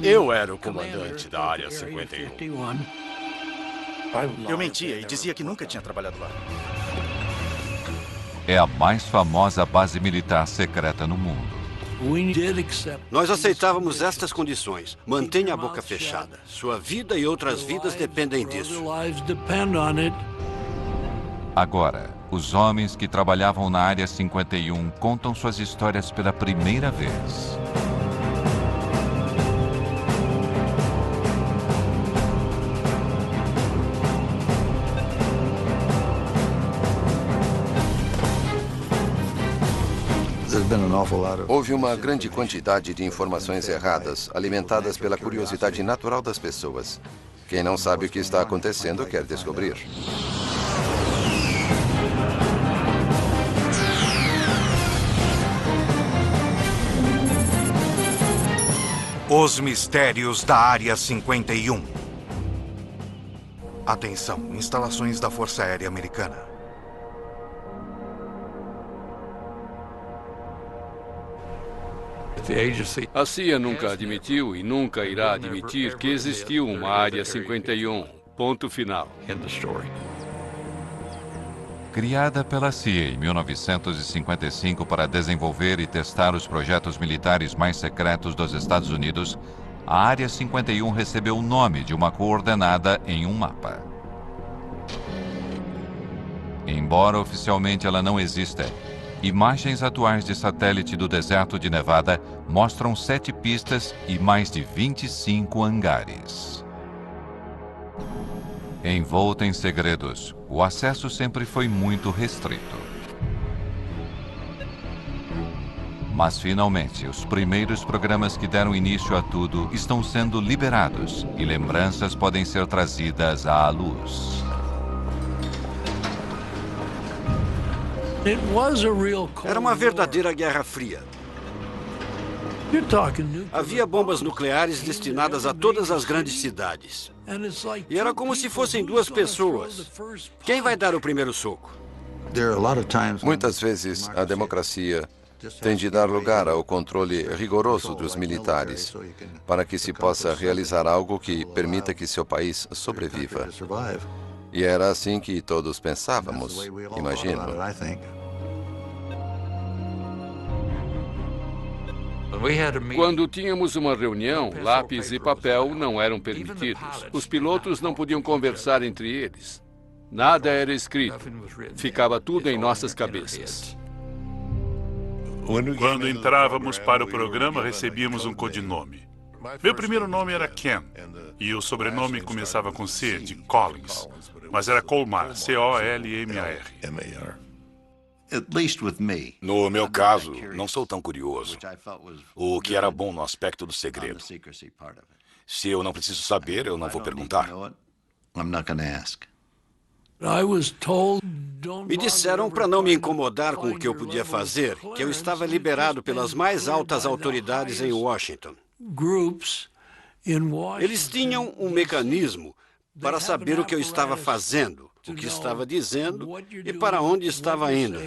Eu era o comandante da Área 51. Eu mentia e dizia que nunca tinha trabalhado lá. É a mais famosa base militar secreta no mundo. Nós aceitávamos estas condições. Mantenha a boca fechada. Sua vida e outras vidas dependem disso. Agora, os homens que trabalhavam na Área 51 contam suas histórias pela primeira vez. Houve uma grande quantidade de informações erradas, alimentadas pela curiosidade natural das pessoas. Quem não sabe o que está acontecendo quer descobrir. Os mistérios da Área 51. Atenção, instalações da Força Aérea Americana. A CIA nunca admitiu e nunca irá admitir que existiu uma Área 51. Ponto final. Criada pela CIA em 1955 para desenvolver e testar os projetos militares mais secretos dos Estados Unidos, a Área 51 recebeu o nome de uma coordenada em um mapa. Embora oficialmente ela não exista, imagens atuais de satélite do deserto de Nevada mostram 7 pistas e mais de 25 hangares. Envolta em segredos, o acesso sempre foi muito restrito. Mas, finalmente, os primeiros programas que deram início a tudo estão sendo liberados e lembranças podem ser trazidas à luz. Era uma verdadeira Guerra Fria. Havia bombas nucleares destinadas a todas as grandes cidades. E era como se fossem duas pessoas. Quem vai dar o primeiro soco? Muitas vezes, a democracia tem de dar lugar ao controle rigoroso dos militares para que se possa realizar algo que permita que seu país sobreviva. E era assim que todos pensávamos, imagino. Quando tínhamos uma reunião, lápis e papel não eram permitidos. Os pilotos não podiam conversar entre eles. Nada era escrito. Ficava tudo em nossas cabeças. Quando entrávamos para o programa, recebíamos um codinome. Meu primeiro nome era Ken, e o sobrenome começava com C, de Collins, mas era Colmar, C-O-L-M-A-R. No meu caso, não sou tão curioso. O que era bom no aspecto do segredo. Se eu não preciso saber, eu não vou perguntar. Me disseram para não me incomodar com o que eu podia fazer, que eu estava liberado pelas mais altas autoridades em Washington. Eles tinham um mecanismo para saber o que eu estava fazendo, o que estava dizendo e para onde estava indo.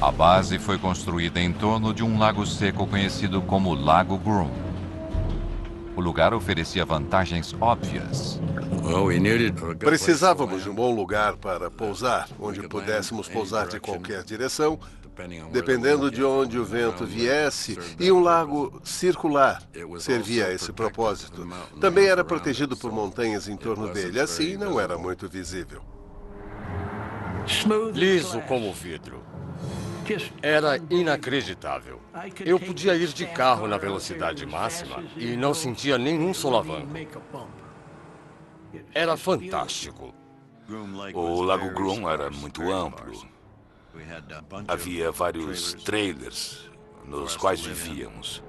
A base foi construída em torno de um lago seco conhecido como Lago Groom. O lugar oferecia vantagens óbvias. Precisávamos de um bom lugar para pousar, onde pudéssemos pousar de qualquer direção, dependendo de onde o vento viesse, e um lago circular servia a esse propósito. Também era protegido por montanhas em torno dele, assim não era muito visível. Liso como vidro. Era inacreditável. Eu podia ir de carro na velocidade máxima e não sentia nenhum solavanco. Era fantástico. O Lago Groom era muito amplo. Havia vários trailers nos quais vivíamos.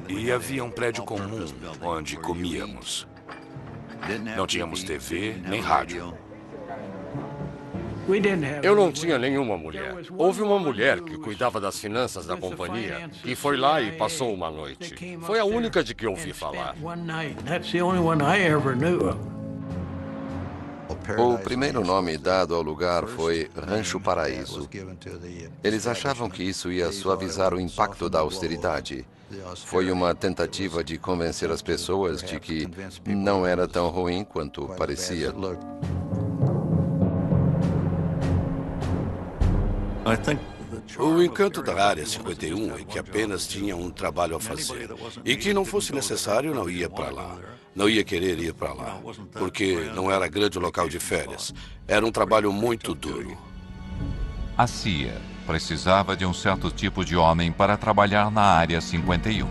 E havia um prédio comum onde comíamos. Não tínhamos TV nem rádio. Eu não tinha nenhuma mulher. Houve uma mulher que cuidava das finanças da companhia e foi lá e passou uma noite. Foi a única de que ouvi falar. O primeiro nome dado ao lugar foi Rancho Paraíso. Eles achavam que isso ia suavizar o impacto da austeridade. Foi uma tentativa de convencer as pessoas de que não era tão ruim quanto parecia. O encanto da Área 51 é que apenas tinha um trabalho a fazer e que não fosse necessário não ia para lá. Não ia querer ir para lá, porque não era grande local de férias. Era um trabalho muito duro. A CIA precisava de um certo tipo de homem para trabalhar na Área 51.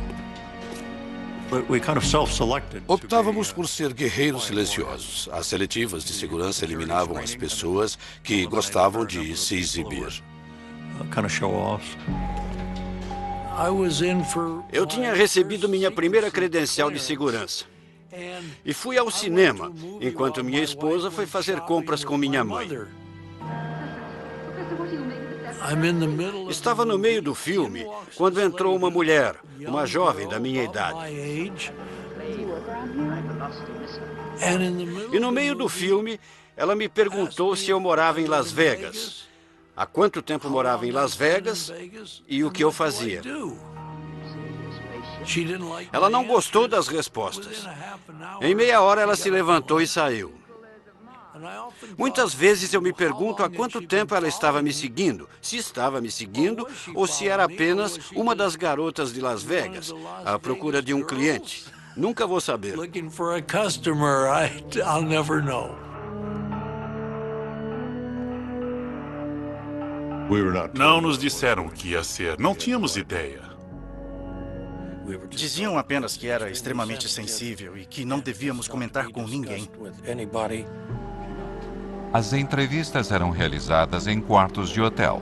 Optávamos por ser guerreiros silenciosos. As seletivas de segurança eliminavam as pessoas que gostavam de se exibir. Eu tinha recebido minha primeira credencial de segurança. E fui ao cinema, enquanto minha esposa foi fazer compras com minha mãe. Estava no meio do filme quando entrou uma mulher, uma jovem da minha idade. E no meio do filme, ela me perguntou se eu morava em Las Vegas, há quanto tempo morava em Las Vegas e o que eu fazia. Ela não gostou das respostas. Em meia hora ela se levantou e saiu. Muitas vezes eu me pergunto há quanto tempo ela estava me seguindo, se estava me seguindo ou se era apenas uma das garotas de Las Vegas, à procura de um cliente. Nunca vou saber. Não nos disseram o que ia ser. Não tínhamos ideia. Diziam apenas que era extremamente sensível e que não devíamos comentar com ninguém. As entrevistas eram realizadas em quartos de hotel.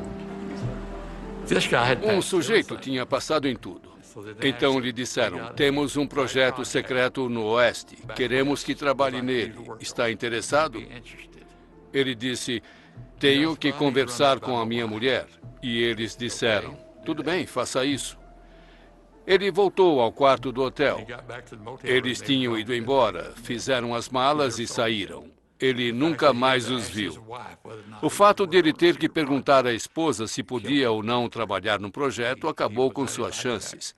Um sujeito tinha passado em tudo. Então lhe disseram, temos um projeto secreto no Oeste. Queremos que trabalhe nele. Está interessado? Ele disse, tenho que conversar com a minha mulher. E eles disseram, tudo bem, faça isso. Ele voltou ao quarto do hotel. Eles tinham ido embora, fizeram as malas e saíram. Ele nunca mais os viu. O fato de ele ter que perguntar à esposa se podia ou não trabalhar no projeto acabou com suas chances.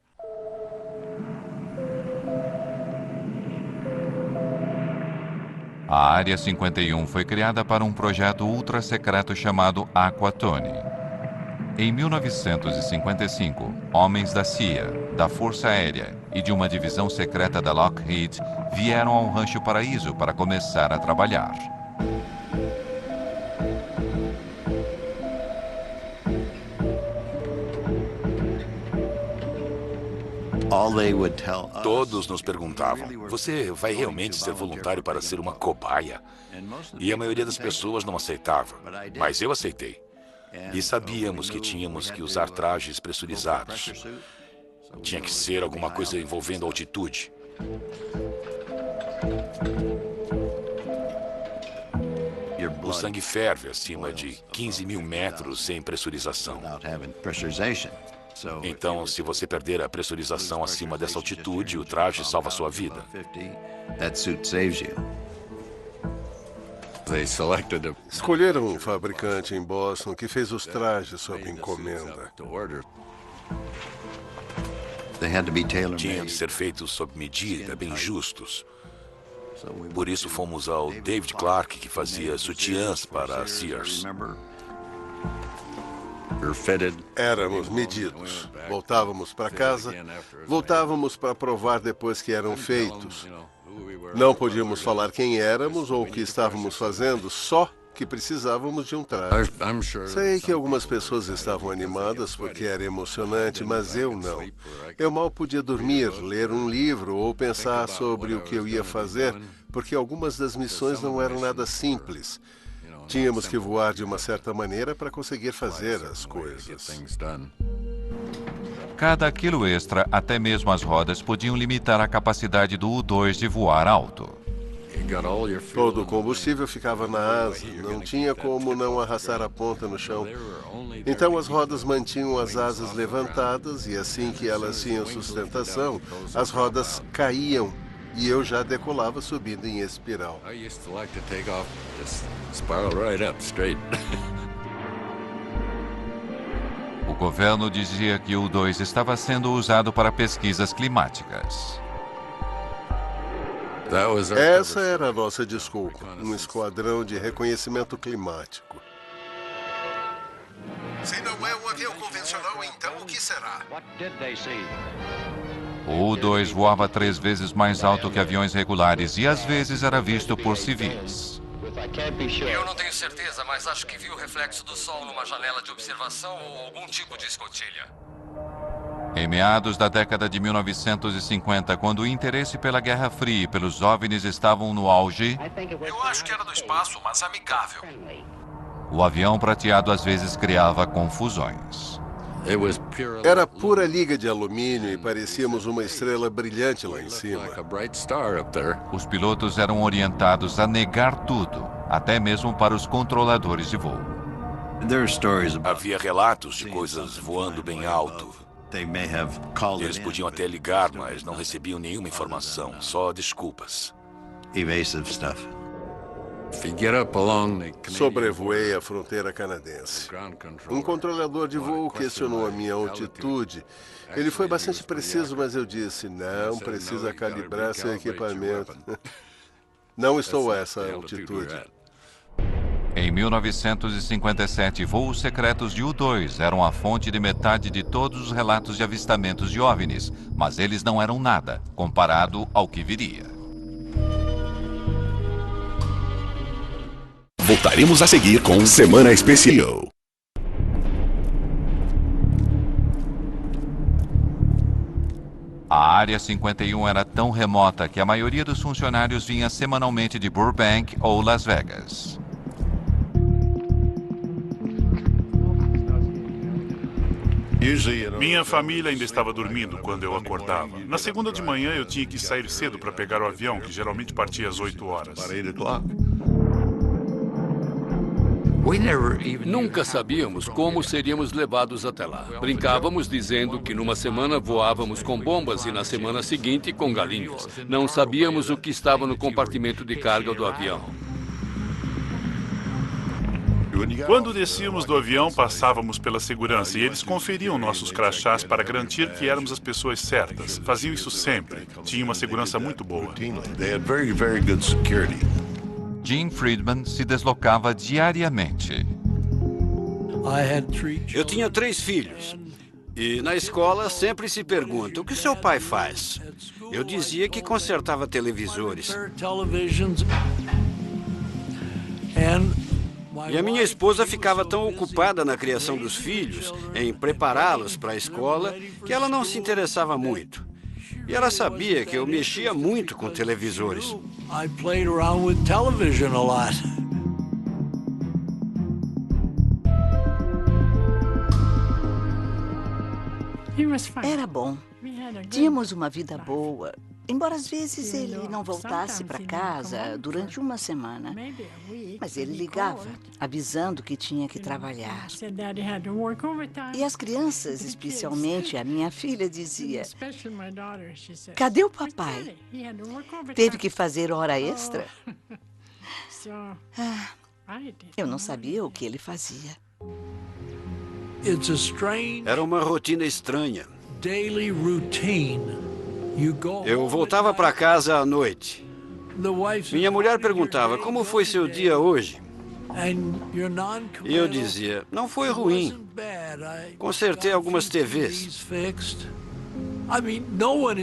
A Área 51 foi criada para um projeto ultra-secreto chamado Aquatone. Em 1955, homens da CIA, da Força Aérea e de uma divisão secreta da Lockheed vieram ao Rancho Paraíso para começar a trabalhar. Todos nos perguntavam, você vai realmente ser voluntário para ser uma cobaia? E a maioria das pessoas não aceitava, mas eu aceitei. E sabíamos que tínhamos que usar trajes pressurizados. Tinha que ser alguma coisa envolvendo altitude. O sangue ferve acima de 15 mil metros sem pressurização. Então, se você perder a pressurização acima dessa altitude, o traje salva sua vida. Escolheram um fabricante em Boston que fez os trajes sob encomenda. Tinham de ser feitos sob medida, bem justos. Por isso fomos ao David Clark, que fazia sutiãs para a Sears. Éramos medidos. Voltávamos para casa, voltávamos para provar depois que eram feitos. Não podíamos falar quem éramos ou o que estávamos fazendo, só que precisávamos de um traje. Sei que algumas pessoas estavam animadas porque era emocionante, mas eu não. Eu mal podia dormir, ler um livro ou pensar sobre o que eu ia fazer, porque algumas das missões não eram nada simples. Tínhamos que voar de uma certa maneira para conseguir fazer as coisas. Cada quilo extra, até mesmo as rodas, podiam limitar a capacidade do U-2 de voar alto. Todo o combustível ficava na asa, não tinha como não arrastar a ponta no chão. Então as rodas mantinham as asas levantadas e assim que elas tinham sustentação, as rodas caíam E eu já decolava subindo em espiral. O governo dizia que o U-2 estava sendo usado para pesquisas climáticas. Essa era a nossa desculpa, um esquadrão de reconhecimento climático. Se não é um avião convencional, então o que será? O U-2 voava 3 vezes mais alto que aviões regulares e às vezes era visto por civis. Eu não tenho certeza, mas acho que vi o reflexo do sol numa janela de observação ou algum tipo de escotilha. Em meados da década de 1950, quando o interesse pela Guerra Fria e pelos OVNIs estavam no auge, eu acho que era do espaço, mas amigável. O avião prateado às vezes criava confusões. Era pura liga de alumínio e parecíamos uma estrela brilhante lá em cima. Os pilotos eram orientados a negar tudo, até mesmo para os controladores de voo. Havia relatos de coisas voando bem alto. Eles podiam até ligar, mas não recebiam nenhuma informação, só desculpas. Sobrevoei a fronteira canadense. Um controlador de voo questionou a minha altitude. Ele foi bastante preciso, mas eu disse, não precisa calibrar seu equipamento. Não estou a essa altitude. Em 1957, voos secretos de U-2 eram a fonte de metade de todos os relatos de avistamentos de OVNIs, mas eles não eram nada, comparado ao que viria. Voltaremos a seguir com Semana Especial. A Área 51 era tão remota que a maioria dos funcionários vinha semanalmente de Burbank ou Las Vegas. Minha família ainda estava dormindo quando eu acordava. Na segunda de manhã eu tinha que sair cedo para pegar o avião, que geralmente partia às 8 horas. Nunca sabíamos como seríamos levados até lá. Brincávamos dizendo que numa semana voávamos com bombas e na semana seguinte com galinhas. Não sabíamos o que estava no compartimento de carga do avião. Quando descíamos do avião, passávamos pela segurança e eles conferiam nossos crachás para garantir que éramos as pessoas certas. Faziam isso sempre. Tinha uma segurança muito boa. Jim Friedman se deslocava diariamente. Eu tinha 3 filhos. E na escola sempre se pergunta, o que seu pai faz? Eu dizia que consertava televisores. E a minha esposa ficava tão ocupada na criação dos filhos, em prepará-los para a escola, que ela não se interessava muito. E ela sabia que eu mexia muito com televisores. Era bom. Tínhamos uma vida boa. Embora às vezes ele não voltasse para casa durante uma semana. Mas ele ligava, avisando que tinha que trabalhar. E as crianças, especialmente a minha filha, dizia, cadê o papai? Teve que fazer hora extra? Eu não sabia o que ele fazia. Era uma rotina estranha. Eu voltava para casa à noite. Minha mulher perguntava, como foi seu dia hoje? E eu dizia, não foi ruim. Consertei algumas TVs.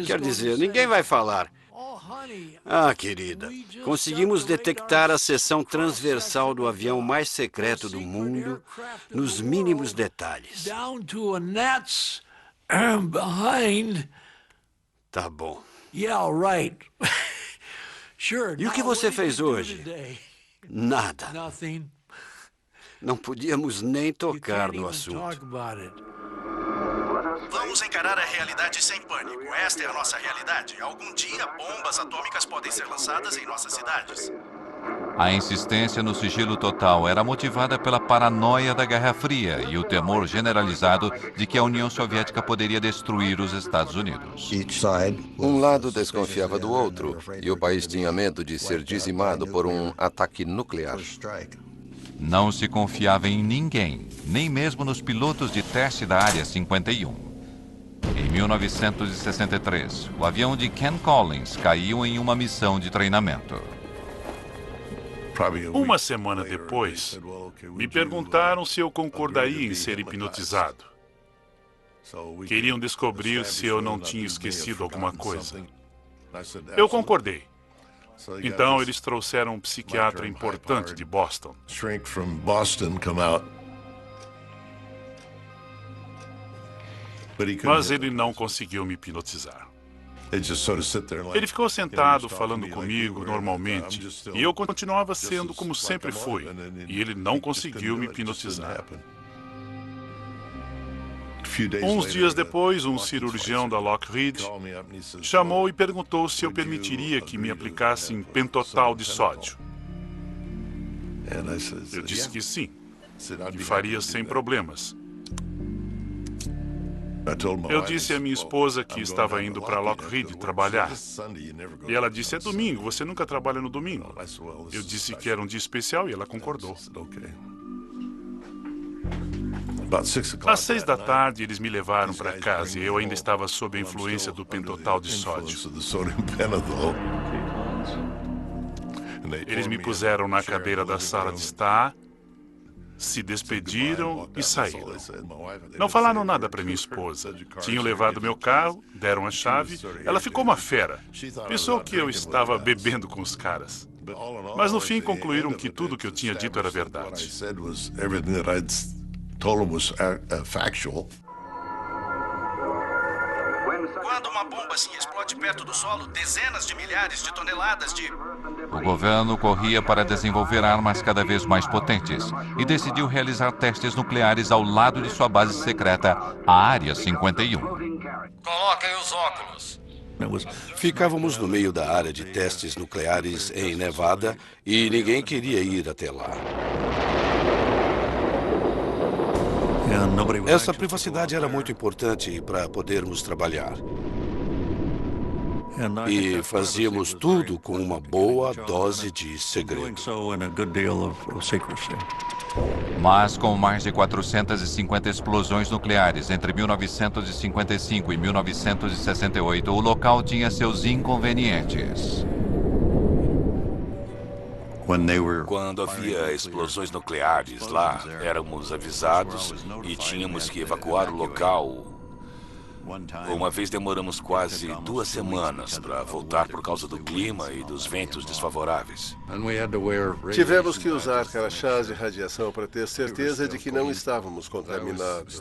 Quer dizer, ninguém vai falar. Ah, querida, conseguimos detectar a seção transversal do avião mais secreto do mundo nos mínimos detalhes. Tá bom. E o que você fez hoje? Nada. Não podíamos nem tocar no assunto. Vamos encarar a realidade sem pânico. Esta é a nossa realidade. Algum dia, bombas atômicas podem ser lançadas em nossas cidades. A insistência no sigilo total era motivada pela paranoia da Guerra Fria e o temor generalizado de que a União Soviética poderia destruir os Estados Unidos. Um lado desconfiava do outro e o país tinha medo de ser dizimado por um ataque nuclear. Não se confiava em ninguém, nem mesmo nos pilotos de teste da Área 51. Em 1963, o avião de Ken Collins caiu em uma missão de treinamento. Uma semana depois, me perguntaram se eu concordaria em ser hipnotizado. Queriam descobrir se eu não tinha esquecido alguma coisa. Eu concordei. Então, eles trouxeram um psiquiatra importante de Boston. Mas ele não conseguiu me hipnotizar. Ele ficou sentado falando comigo normalmente e eu continuava sendo como sempre fui. E ele não conseguiu me hipnotizar. Uns dias depois, um cirurgião da Lockheed chamou e perguntou se eu permitiria que me aplicassem pentotal de sódio. Eu disse que sim, e faria sem problemas. Eu disse à minha esposa que estava indo para Lockheed trabalhar. E ela disse, é domingo, você nunca trabalha no domingo. Eu disse que era um dia especial e ela concordou. Às 6 da tarde, eles me levaram para casa e eu ainda estava sob a influência do pentotal de sódio. Eles me puseram na cadeira da sala de estar, se despediram e saíram. Não falaram nada para minha esposa. Tinham levado meu carro, deram a chave. Ela ficou uma fera. Pensou que eu estava bebendo com os caras. Mas no fim concluíram que tudo que eu tinha dito era verdade. Quando uma bomba assim explode perto do solo, dezenas de milhares de toneladas de... O governo corria para desenvolver armas cada vez mais potentes e decidiu realizar testes nucleares ao lado de sua base secreta, a Área 51. Coloquem os óculos. Ficávamos no meio da área de testes nucleares em Nevada e ninguém queria ir até lá. Essa privacidade era muito importante para podermos trabalhar. E fazíamos tudo com uma boa dose de segredo. Mas com mais de 450 explosões nucleares entre 1955 e 1968, o local tinha seus inconvenientes. Quando havia explosões nucleares lá, éramos avisados e tínhamos que evacuar o local. Uma vez demoramos quase 2 semanas para voltar por causa do clima e dos ventos desfavoráveis. Tivemos que usar crachás de radiação para ter certeza de que não estávamos contaminados.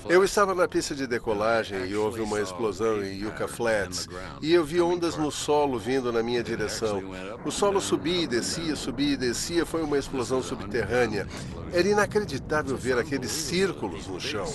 Eu estava na pista de decolagem e houve uma explosão em Yucca Flats e eu vi ondas no solo vindo na minha direção. O solo subia e descia, foi uma explosão subterrânea. Era inacreditável ver aqueles círculos no chão.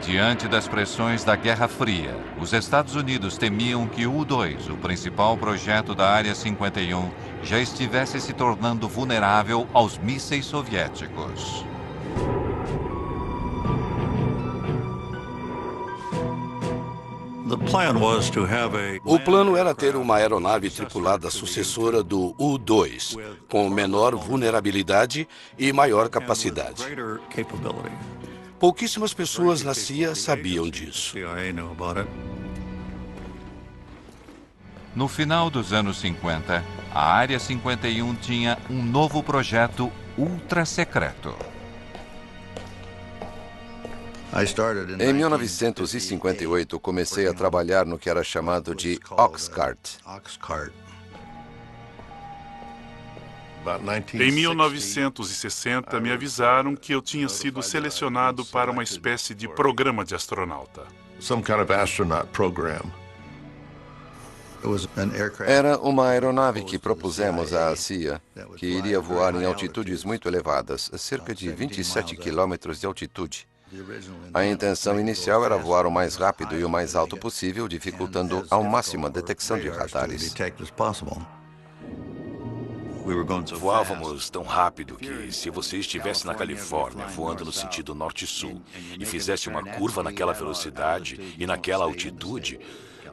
Diante das pressões da Guerra Fria, os Estados Unidos temiam que o U-2, o principal projeto da Área 51, já estivesse se tornando vulnerável aos mísseis soviéticos. O plano era ter uma aeronave tripulada sucessora do U-2, com menor vulnerabilidade e maior capacidade. Pouquíssimas pessoas na CIA sabiam disso. No final dos anos 50, a Área 51 tinha um novo projeto ultra-secreto. Em 1958, comecei a trabalhar no que era chamado de Oxcart. Em 1960, me avisaram que eu tinha sido selecionado para uma espécie de programa de astronauta. Era uma aeronave que propusemos à CIA, que iria voar em altitudes muito elevadas, cerca de 27 quilômetros de altitude. A intenção inicial era voar o mais rápido e o mais alto possível, dificultando ao máximo a detecção de radares. Voávamos tão rápido que, se você estivesse na Califórnia, voando no sentido norte-sul, e fizesse uma curva naquela velocidade e naquela altitude,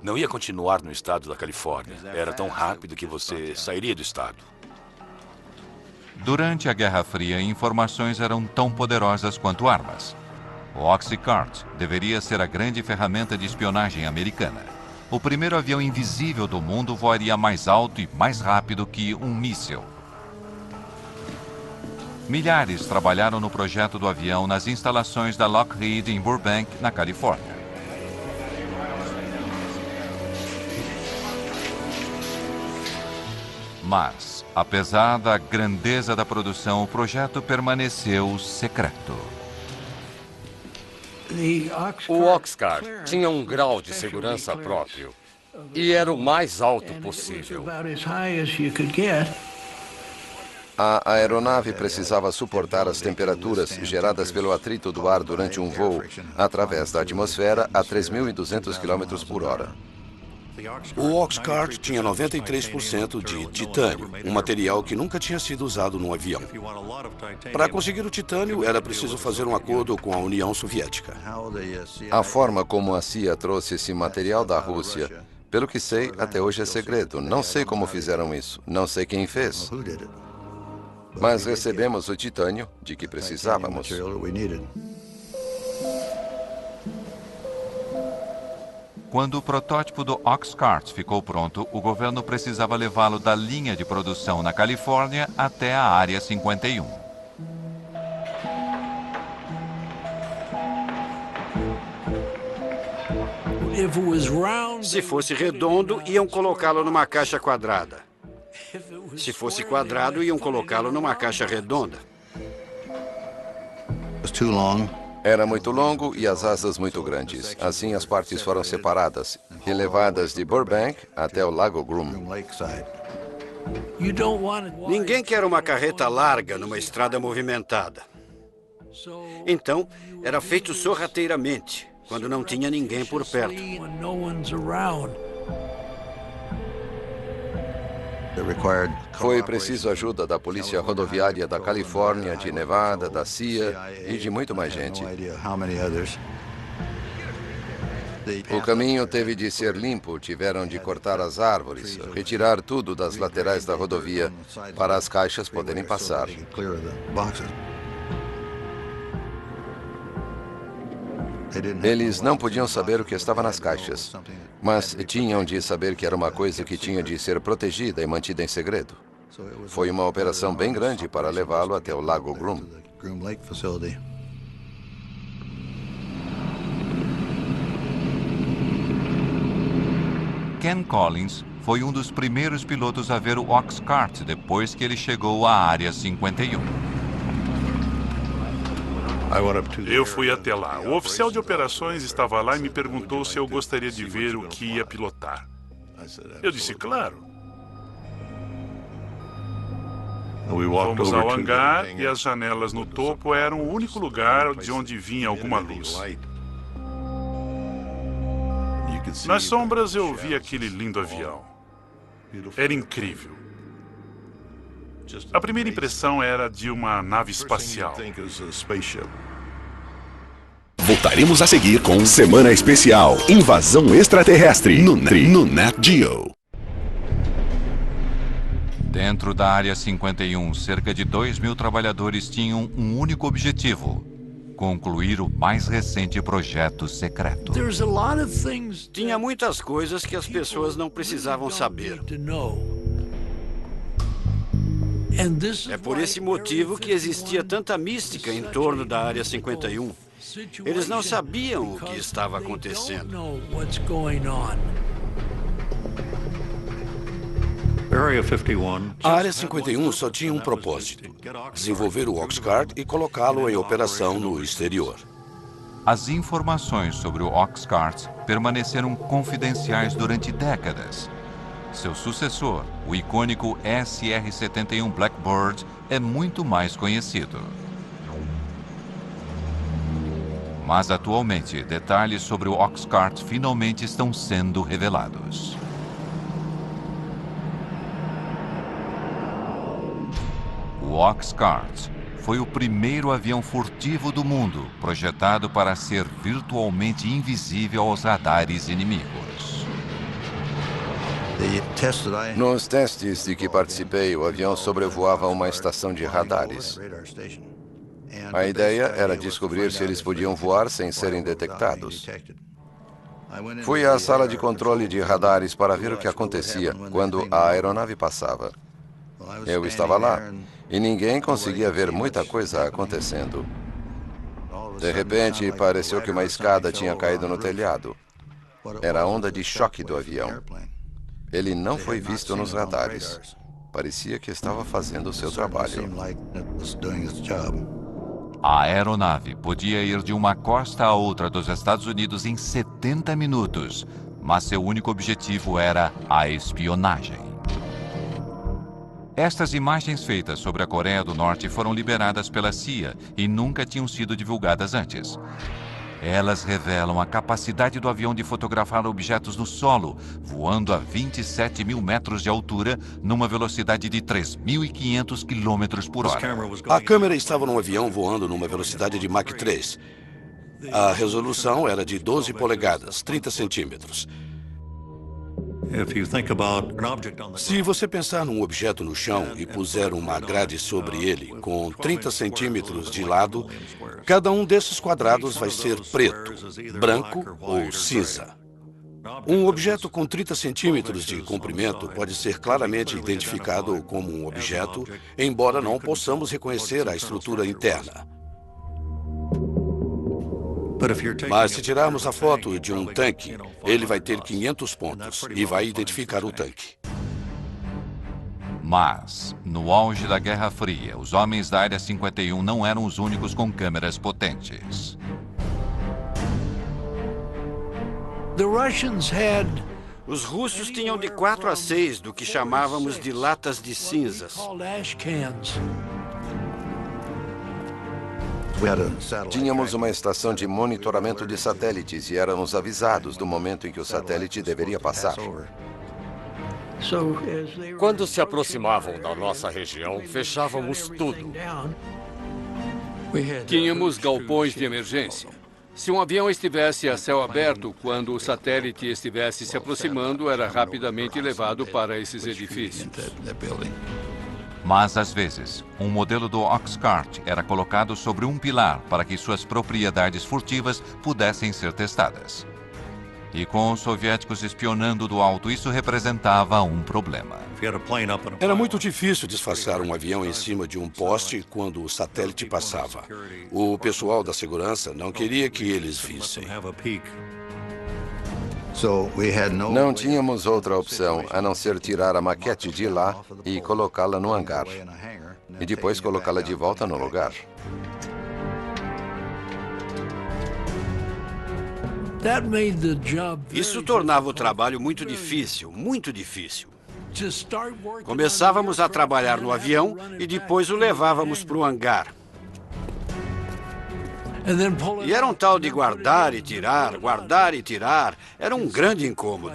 não ia continuar no estado da Califórnia. Era tão rápido que você sairia do estado. Durante a Guerra Fria, informações eram tão poderosas quanto armas. O Oxycart deveria ser a grande ferramenta de espionagem americana. O primeiro avião invisível do mundo voaria mais alto e mais rápido que um míssil. Milhares trabalharam no projeto do avião nas instalações da Lockheed em Burbank, na Califórnia. Mas, apesar da grandeza da produção, o projeto permaneceu secreto. O Oxcart tinha um grau de segurança próprio e era o mais alto possível. A aeronave precisava suportar as temperaturas geradas pelo atrito do ar durante um voo através da atmosfera a 3.200 km por hora. O Oxcart tinha 93% de titânio, um material que nunca tinha sido usado num avião. Para conseguir o titânio, era preciso fazer um acordo com a União Soviética. A forma como a CIA trouxe esse material da Rússia, pelo que sei, até hoje é segredo. Não sei como fizeram isso, não sei quem fez. Mas recebemos o titânio de que precisávamos. Quando o protótipo do Oxcart ficou pronto, o governo precisava levá-lo da linha de produção na Califórnia até a Área 51. Se fosse redondo, iam colocá-lo numa caixa quadrada. Se fosse quadrado, iam colocá-lo numa caixa redonda. Era muito longo e as asas muito grandes. Assim, as partes foram separadas e levadas de Burbank até o Lago Groom. Ninguém quer uma carreta larga numa estrada movimentada. Então, era feito sorrateiramente, quando não tinha ninguém por perto. Foi preciso ajuda da Polícia Rodoviária da Califórnia, de Nevada, da CIA e de muito mais gente. O caminho teve de ser limpo, tiveram de cortar as árvores, retirar tudo das laterais da rodovia para as caixas poderem passar. Eles não podiam saber o que estava nas caixas, mas tinham de saber que era uma coisa que tinha de ser protegida e mantida em segredo. Foi uma operação bem grande para levá-lo até o Lago Groom. Ken Collins foi um dos primeiros pilotos a ver o Oxcart depois que ele chegou à Área 51. Eu fui até lá. O oficial de operações estava lá e me perguntou se eu gostaria de ver o que ia pilotar. Eu disse, claro. Fomos ao hangar e as janelas no topo eram o único lugar de onde vinha alguma luz. Nas sombras eu vi aquele lindo avião. Era incrível. A primeira impressão era de uma nave espacial. Voltaremos a seguir com Semana Especial Invasão Extraterrestre no Nat Geo. Dentro da Área 51, cerca de 2.000 trabalhadores tinham um único objetivo: concluir o mais recente projeto secreto. Tinha muitas coisas que as pessoas não precisavam saber. É por esse motivo que existia tanta mística em torno da Área 51. Eles não sabiam o que estava acontecendo. A Área 51 só tinha um propósito: desenvolver o Oxcart e colocá-lo em operação no exterior. As informações sobre o Oxcart permaneceram confidenciais durante décadas. Seu sucessor, o icônico SR-71 Blackbird, é muito mais conhecido. Mas atualmente, detalhes sobre o Oxcart finalmente estão sendo revelados. O Oxcart foi o primeiro avião furtivo do mundo, projetado para ser virtualmente invisível aos radares inimigos. Nos testes de que participei, o avião sobrevoava uma estação de radares. A ideia era descobrir se eles podiam voar sem serem detectados. Fui à sala de controle de radares para ver o que acontecia quando a aeronave passava. Eu estava lá e ninguém conseguia ver muita coisa acontecendo. De repente, pareceu que uma escada tinha caído no telhado. Era a onda de choque do avião. Ele não foi visto nos radares. Parecia que estava fazendo o seu trabalho. A aeronave podia ir de uma costa a outra dos Estados Unidos em 70 minutos, mas seu único objetivo era a espionagem. Estas imagens feitas sobre a Coreia do Norte foram liberadas pela CIA e nunca tinham sido divulgadas antes. Elas revelam a capacidade do avião de fotografar objetos no solo, voando a 27 mil metros de altura, numa velocidade de 3.500 km por hora. A câmera estava num avião voando numa velocidade de Mach 3. A resolução era de 12 polegadas, 30 centímetros. Se você pensar num objeto no chão e puser uma grade sobre ele, com 30 centímetros de lado, cada um desses quadrados vai ser preto, branco ou cinza. Um objeto com 30 centímetros de comprimento pode ser claramente identificado como um objeto, embora não possamos reconhecer a estrutura interna. Mas se tirarmos a foto de um tanque, ele vai ter 500 pontos e vai identificar o tanque. Mas, no auge da Guerra Fria, os homens da Área 51 não eram os únicos com câmeras potentes. Os russos tinham de 4 a 6 do que chamávamos de latas de cinzas. Tínhamos uma estação de monitoramento de satélites e éramos avisados do momento em que o satélite deveria passar. Quando se aproximavam da nossa região, fechávamos tudo. Tínhamos galpões de emergência. Se um avião estivesse a céu aberto, quando o satélite estivesse se aproximando, era rapidamente levado para esses edifícios. Mas, às vezes, um modelo do Oxcart era colocado sobre um pilar para que suas propriedades furtivas pudessem ser testadas. E com os soviéticos espionando do alto, isso representava um problema. Era muito difícil disfarçar um avião em cima de um poste quando o satélite passava. O pessoal da segurança não queria que eles vissem. Não tínhamos outra opção a não ser tirar a maquete de lá e colocá-la no hangar. E depois colocá-la de volta no lugar. Isso tornava o trabalho muito difícil, muito difícil. Começávamos a trabalhar no avião e depois o levávamos para o hangar. E era um tal de guardar e tirar, guardar e tirar. Era um grande incômodo.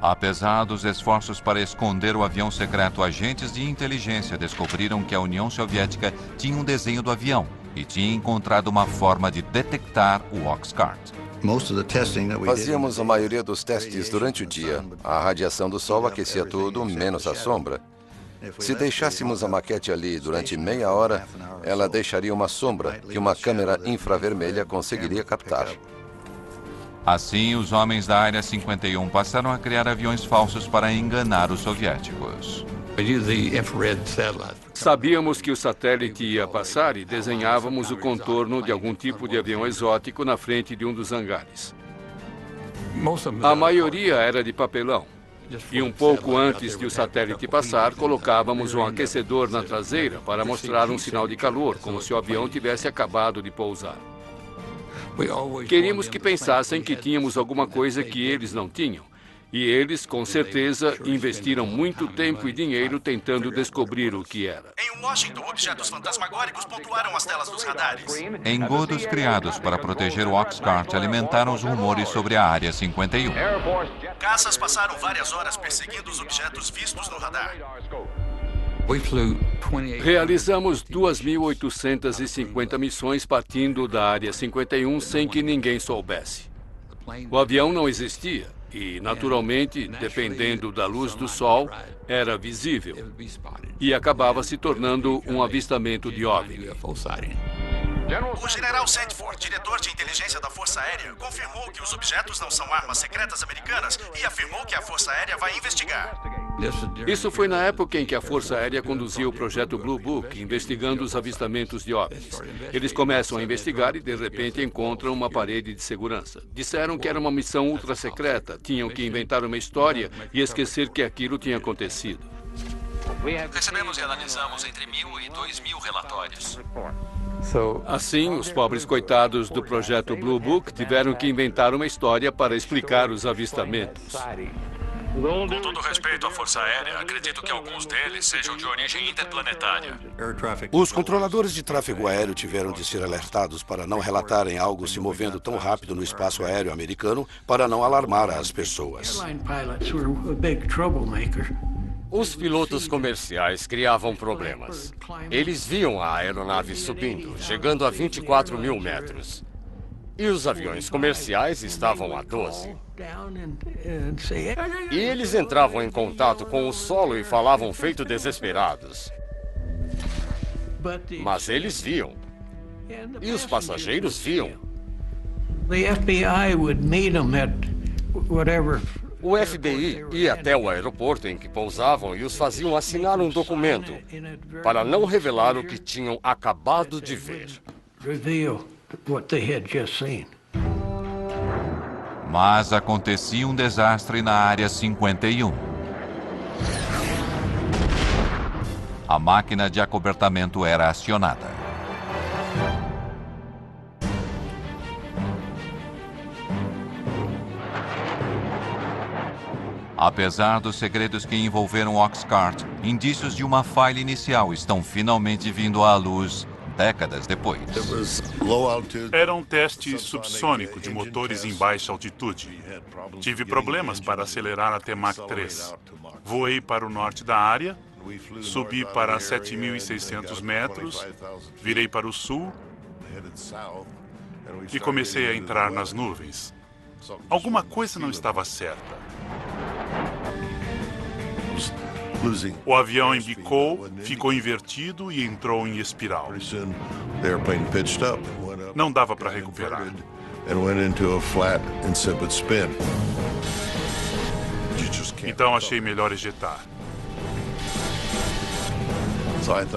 Apesar dos esforços para esconder o avião secreto, agentes de inteligência descobriram que a União Soviética tinha um desenho do avião e tinha encontrado uma forma de detectar o Oxcart. Fazíamos a maioria dos testes durante o dia. A radiação do sol aquecia tudo, menos a sombra. Se deixássemos a maquete ali durante meia hora, ela deixaria uma sombra que uma câmera infravermelha conseguiria captar. Assim, os homens da Área 51 passaram a criar aviões falsos para enganar os soviéticos. Sabíamos que o satélite ia passar e desenhávamos o contorno de algum tipo de avião exótico na frente de um dos hangares. A maioria era de papelão. E um pouco antes de o satélite passar, colocávamos um aquecedor na traseira para mostrar um sinal de calor, como se o avião tivesse acabado de pousar. Queríamos que pensassem que tínhamos alguma coisa que eles não tinham. E eles, com certeza, investiram muito tempo e dinheiro tentando descobrir o que era. Em Washington, objetos fantasmagóricos pontuaram as telas dos radares. Engodos criados para proteger o Oxcart alimentaram os rumores sobre a Área 51. Caças passaram várias horas perseguindo os objetos vistos no radar. Realizamos 2.850 missões partindo da Área 51 sem que ninguém soubesse. O avião não existia. E, naturalmente, dependendo da luz do sol, era visível. E acabava se tornando um avistamento de OVNI. O general Sandford, diretor de inteligência da Força Aérea, confirmou que os objetos não são armas secretas americanas e afirmou que a Força Aérea vai investigar. Isso foi na época em que a Força Aérea conduzia o projeto Blue Book, investigando os avistamentos de OVNIs. Eles começam a investigar e, de repente, encontram uma parede de segurança. Disseram que era uma missão ultra secreta, tinham que inventar uma história e esquecer que aquilo tinha acontecido. Recebemos e analisamos entre 1.000 e 2.000 relatórios. Assim, os pobres coitados do projeto Blue Book tiveram que inventar uma história para explicar os avistamentos. Com todo respeito à Força Aérea, acredito que alguns deles sejam de origem interplanetária. Os controladores de tráfego aéreo tiveram de ser alertados para não relatarem algo se movendo tão rápido no espaço aéreo americano para não alarmar as pessoas. Os pilotos comerciais criavam problemas. Eles viam a aeronave subindo, chegando a 24.000 metros. E os aviões comerciais estavam a 12. E eles entravam em contato com o solo e falavam feito desesperados. Mas eles viam. E os passageiros viam. O FBI ia até o aeroporto em que pousavam e os faziam assinar um documento para não revelar o que tinham acabado de ver. Mas acontecia um desastre na Área 51. A máquina de acobertamento era acionada. Apesar dos segredos que envolveram Oxcart, indícios de uma falha inicial estão finalmente vindo à luz décadas depois. Era um teste subsônico de motores em baixa altitude. Tive problemas para acelerar até Mach 3. Voei para o norte da área, subi para 7.600 metros, virei para o sul e comecei a entrar nas nuvens. Alguma coisa não estava certa. O avião embicou, ficou invertido e entrou em espiral. Não dava para recuperar. Então achei melhor ejetar.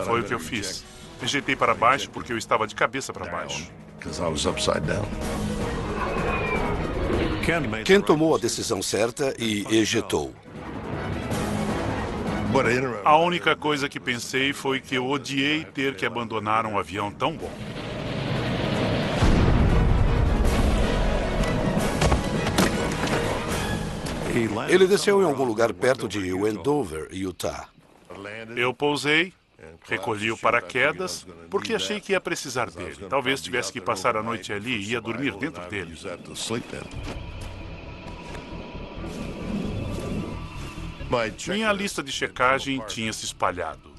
Foi o que eu fiz. Ejetei para baixo porque eu estava de cabeça para baixo. Ken tomou a decisão certa e ejetou. A única coisa que pensei foi que eu odiei ter que abandonar um avião tão bom. Ele desceu em algum lugar perto de Wendover, Utah. Eu pousei, recolhi o paraquedas, porque achei que ia precisar dele. Talvez tivesse que passar a noite ali e ia dormir dentro dele. Minha lista de checagem tinha se espalhado.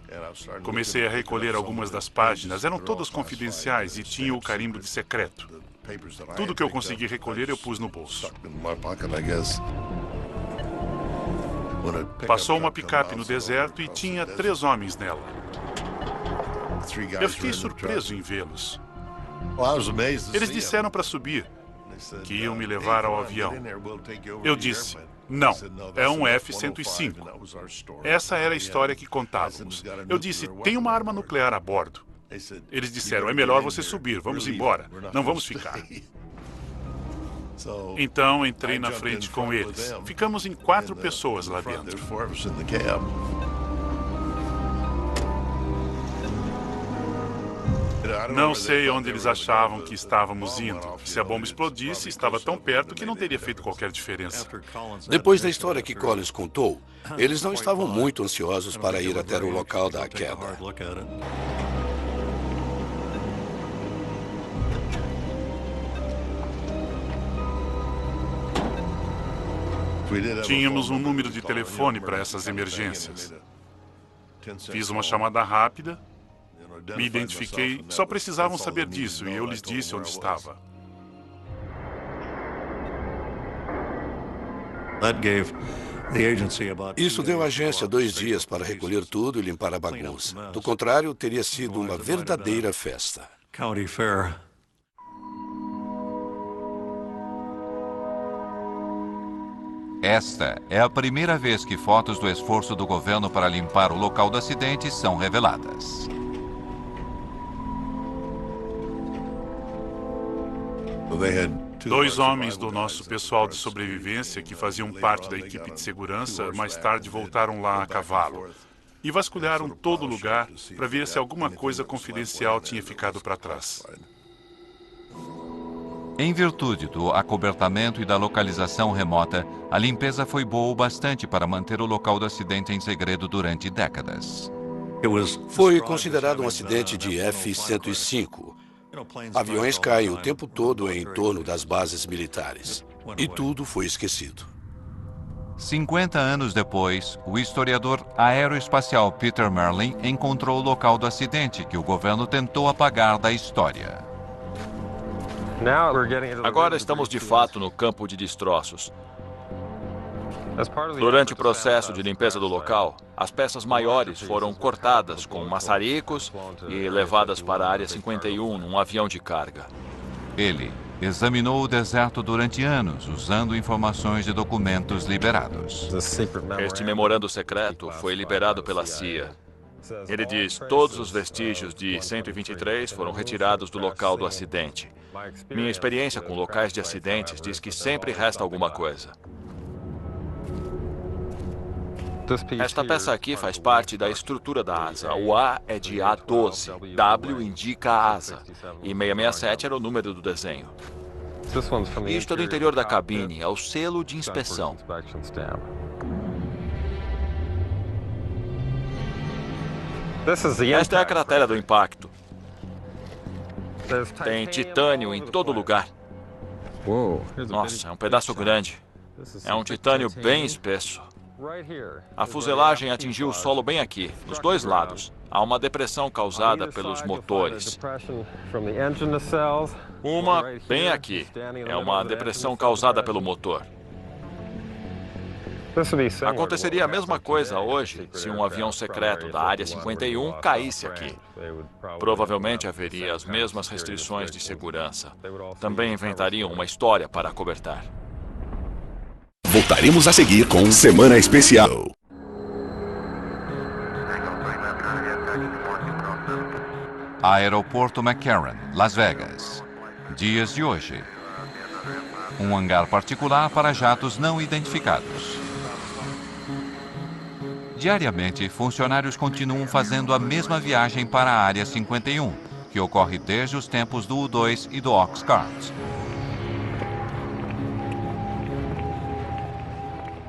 Comecei a recolher algumas das páginas, eram todas confidenciais e tinham o carimbo de secreto. Tudo que eu consegui recolher eu pus no bolso. Passou uma picape no deserto e tinha 3 homens nela. Eu fiquei surpreso em vê-los. Eles disseram para subir, que iam me levar ao avião. Eu disse, não, é um F-105. Essa era a história que contávamos. Eu disse, tem uma arma nuclear a bordo. Eles disseram, é melhor você subir, vamos embora, não vamos ficar. Então entrei na frente com eles. Ficamos em 4 pessoas lá dentro. Não sei onde eles achavam que estávamos indo. Se a bomba explodisse, estava tão perto que não teria feito qualquer diferença. Depois da história que Collins contou, eles não estavam muito ansiosos para ir até o local da queda. Tínhamos um número de telefone para essas emergências. Fiz uma chamada rápida, me identifiquei, só precisavam saber disso e eu lhes disse onde estava. Isso deu à agência 2 dias para recolher tudo e limpar a bagunça. Do contrário, teria sido uma verdadeira festa. Esta é a primeira vez que fotos do esforço do governo para limpar o local do acidente são reveladas. Dois homens do nosso pessoal de sobrevivência que faziam parte da equipe de segurança mais tarde voltaram lá a cavalo e vasculharam todo o lugar para ver se alguma coisa confidencial tinha ficado para trás. Em virtude do acobertamento e da localização remota, a limpeza foi boa o bastante para manter o local do acidente em segredo durante décadas. Foi considerado um acidente de F-105. Aviões caem o tempo todo em torno das bases militares. E tudo foi esquecido. 50 anos depois, o historiador aeroespacial Peter Merlin encontrou o local do acidente que o governo tentou apagar da história. Agora estamos de fato no campo de destroços. Durante o processo de limpeza do local, as peças maiores foram cortadas com maçaricos e levadas para a Área 51 num avião de carga. Ele examinou o deserto durante anos, usando informações de documentos liberados. Este memorando secreto foi liberado pela CIA. Ele diz: todos os vestígios de 123 foram retirados do local do acidente. Minha experiência com locais de acidentes diz que sempre resta alguma coisa. Esta peça aqui faz parte da estrutura da asa. O A é de A12, W indica a asa, e 667 era o número do desenho. Isto é do interior da cabine, é o selo de inspeção. Esta é a cratera do impacto. Tem titânio em todo lugar. Nossa, é um pedaço grande. É um titânio bem espesso. A fuselagem atingiu o solo bem aqui, nos 2 lados. Há uma depressão causada pelos motores. Uma bem aqui. É uma depressão causada pelo motor. Aconteceria a mesma coisa hoje se um avião secreto da Área 51 caísse aqui. Provavelmente haveria as mesmas restrições de segurança. Também inventariam uma história para acobertar. Voltaremos a seguir com Semana Especial. Aeroporto McCarran, Las Vegas. Dias de hoje. Um hangar particular para jatos não identificados. Diariamente, funcionários continuam fazendo a mesma viagem para a Área 51, que ocorre desde os tempos do U-2 e do Oxcart.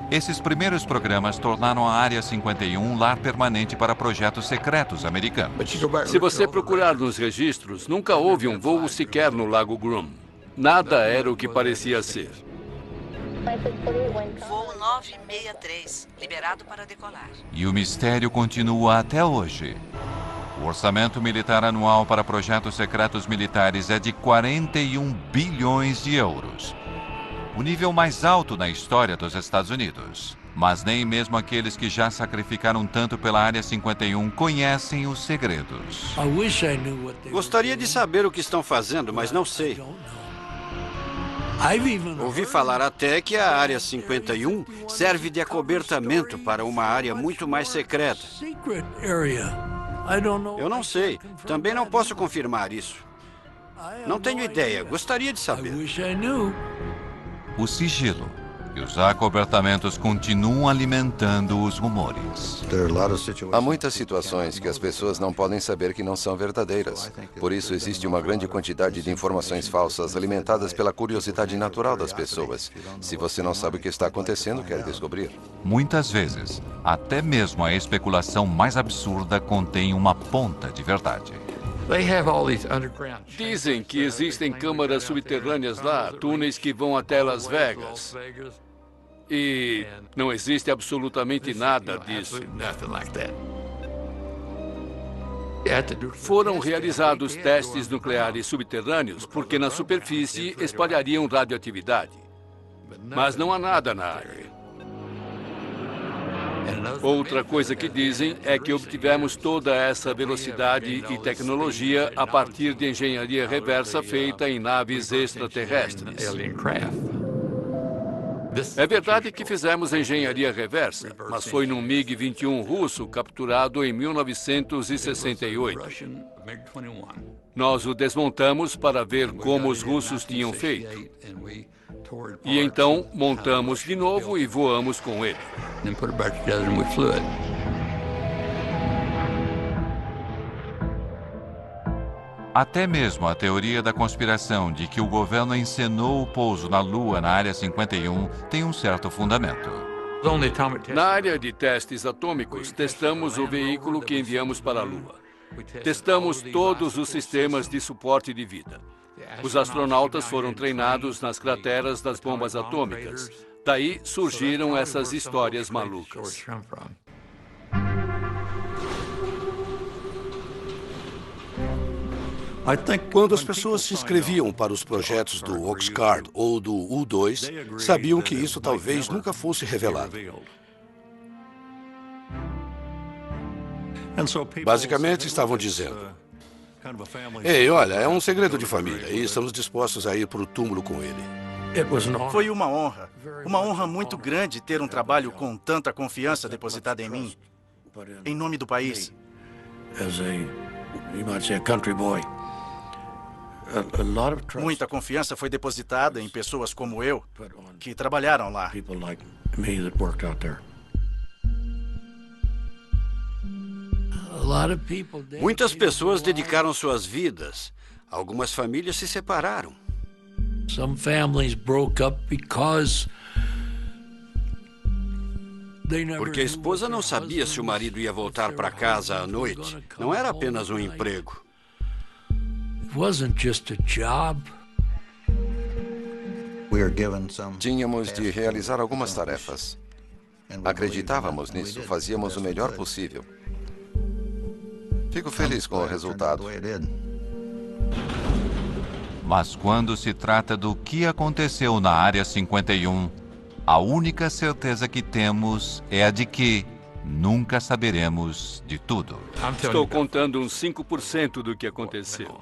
Esses primeiros programas tornaram a Área 51 um lar permanente para projetos secretos americanos. Se você procurar nos registros, nunca houve um voo sequer no Lago Groom. Nada era o que parecia ser. Voo 963, liberado para decolar. E o mistério continua até hoje. O orçamento militar anual para projetos secretos militares é de 41 bilhões de euros. O nível mais alto na história dos Estados Unidos. Mas nem mesmo aqueles que já sacrificaram tanto pela Área 51 conhecem os segredos. Gostaria de saber o que estão fazendo, mas não sei. Ouvi falar até que a Área 51 serve de acobertamento para uma área muito mais secreta. Eu não sei. Também não posso confirmar isso. Não tenho ideia. Gostaria de saber. O sigilo E os acobertamentos continuam alimentando os rumores. Há muitas situações que as pessoas não podem saber que não são verdadeiras. Por isso, existe uma grande quantidade de informações falsas alimentadas pela curiosidade natural das pessoas. Se você não sabe o que está acontecendo, quer descobrir. Muitas vezes, até mesmo a especulação mais absurda contém uma ponta de verdade. Dizem que existem câmaras subterrâneas lá, túneis que vão até Las Vegas. E não existe absolutamente nada disso. Foram realizados testes nucleares subterrâneos porque na superfície espalhariam radioatividade. Mas não há nada na área. Outra coisa que dizem é que obtivemos toda essa velocidade e tecnologia a partir de engenharia reversa feita em naves extraterrestres. É verdade que fizemos engenharia reversa, mas foi num MiG-21 russo capturado em 1968. Nós o desmontamos para ver como os russos tinham feito. E então montamos de novo e voamos com ele. Até mesmo a teoria da conspiração de que o governo encenou o pouso na Lua na Área 51 tem um certo fundamento. Na área de testes atômicos, testamos o veículo que enviamos para a Lua. Testamos todos os sistemas de suporte de vida. Os astronautas foram treinados nas crateras das bombas atômicas. Daí surgiram essas histórias malucas. Quando as pessoas se inscreviam para os projetos do Oxcart ou do U-2, sabiam que isso talvez nunca fosse revelado. Basicamente, estavam dizendo: ei, olha, é um segredo de família e estamos dispostos a ir para o túmulo com ele. Foi uma honra muito grande ter um trabalho com tanta confiança depositada em mim, em nome do país. Muita confiança foi depositada em pessoas como eu, que trabalharam lá. Muitas pessoas dedicaram suas vidas. Algumas famílias se separaram. Porque a esposa não sabia se o marido ia voltar para casa à noite. Não era apenas um emprego. Tínhamos de realizar algumas tarefas. Acreditávamos nisso, fazíamos o melhor possível. Fico feliz com o resultado. Mas quando se trata do que aconteceu na Área 51, a única certeza que temos é a de que nunca saberemos de tudo. Estou contando uns 5% do que aconteceu.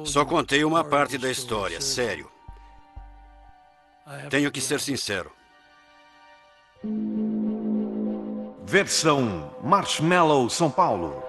Só contei uma parte da história, sério. Tenho que ser sincero. Versão Marshmallow São Paulo.